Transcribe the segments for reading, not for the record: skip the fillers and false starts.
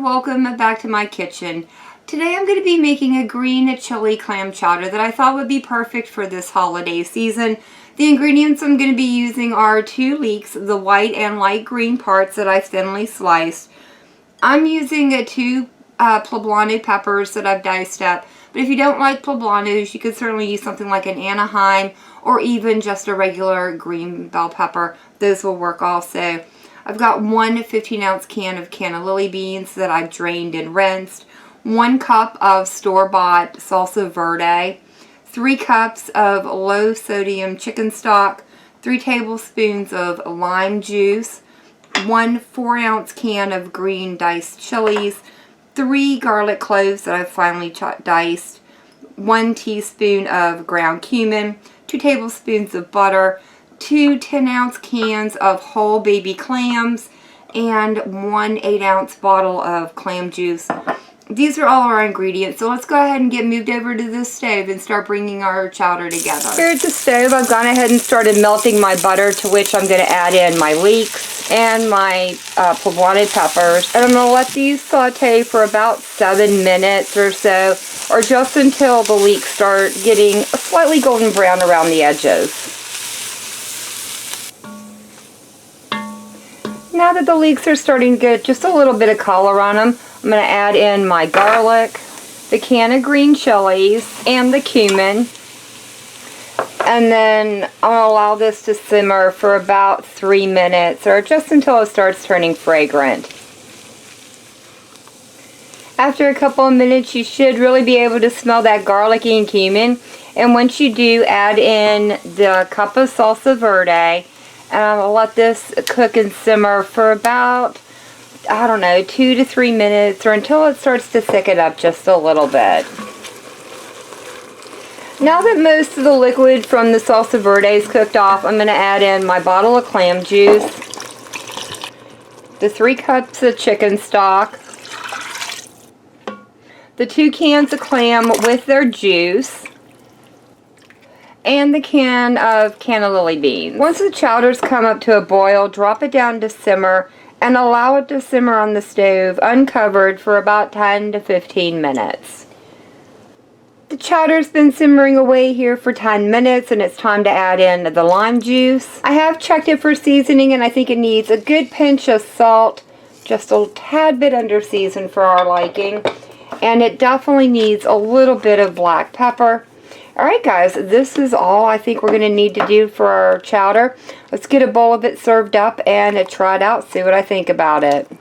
welcome back to my kitchen. Today I'm going to be making a green chili clam chowder that I thought would be perfect for this holiday season. The ingredients I'm going to be using are 2 leeks, the white and light green parts that I thinly sliced. I'm using 2 poblano peppers that I've diced up, but if you don't like poblanos, you could certainly use something like an Anaheim or even just a regular green bell pepper. Those will work also. I've got 1 15-ounce can of canna lily beans that I've drained and rinsed, 1 cup of store-bought salsa verde, 3 cups of low-sodium chicken stock, 3 tablespoons of lime juice, 1 4-ounce can of green diced chilies, 3 garlic cloves that I've finely diced, 1 teaspoon of ground cumin, 2 tablespoons of butter, 2 10-ounce cans of whole baby clams, and 1 8-ounce bottle of clam juice. These are all our ingredients, so let's go ahead and get moved over to this stove and start bringing our chowder together. Here at the stove, I've gone ahead and started melting my butter, to which I'm going to add in my leeks and my poblano peppers. And I'm going to let these saute for about 7 minutes or so, or just until the leeks start getting a slightly golden brown around the edges. Now that the leeks are starting to get just a little bit of color on them, I'm going to add in my garlic, the can of green chilies, and the cumin. And then I'm going to allow this to simmer for about 3 minutes, or just until it starts turning fragrant. After a couple of minutes, you should really be able to smell that garlicky and cumin. And once you do, add in the cup of salsa verde. And I'm going to let this cook and simmer for about, I don't know, 2 to 3 minutes, or until it starts to thicken up just a little bit. Now that most of the liquid from the salsa verde is cooked off, I'm going to add in my bottle of clam juice, the 3 cups of chicken stock, the 2 cans of clam with their juice, and the can of canna lily beans. Once the chowders come up to a boil, drop it down to simmer and allow it to simmer on the stove uncovered for about 10 to 15 minutes. The chowder's been simmering away here for 10 minutes and it's time to add in the lime juice. I have checked it for seasoning and I think it needs a good pinch of salt, just a tad bit under seasoned for our liking, and it definitely needs a little bit of black pepper. Alright guys, this is all I think we're going to need to do for our chowder. Let's get a bowl of it served up and try it out, see what I think about it.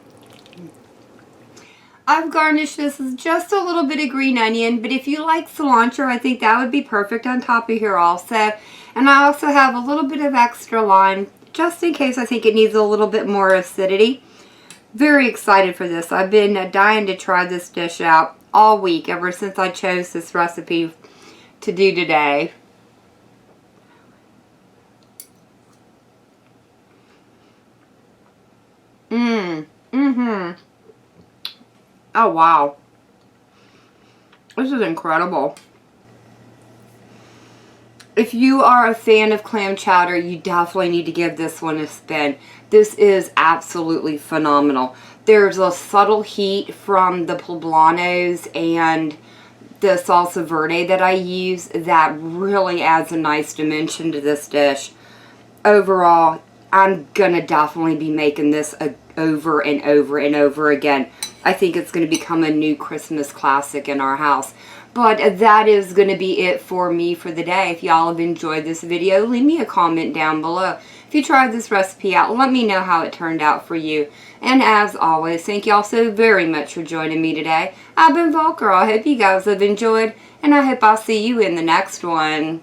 I've garnished this with just a little bit of green onion, but if you like cilantro, I think that would be perfect on top of here also. And I also have a little bit of extra lime, just in case I think it needs a little bit more acidity. Very excited for this. I've been dying to try this dish out all week, ever since I chose this recipe to do today. Oh wow. This is incredible. If you are a fan of clam chowder, you definitely need to give this one a spin. This is absolutely phenomenal. There's a subtle heat from the poblanos and the salsa verde that I use that really adds a nice dimension to this dish. Overall, I'm gonna definitely be making this over and over and over again. I think it's gonna become a new Christmas classic in our house. But that is going to be it for me for the day. If y'all have enjoyed this video, leave me a comment down below. If you tried this recipe out, let me know how it turned out for you. And as always, thank y'all so very much for joining me today. I've been Volker. I hope you guys have enjoyed, and I hope I'll see you in the next one.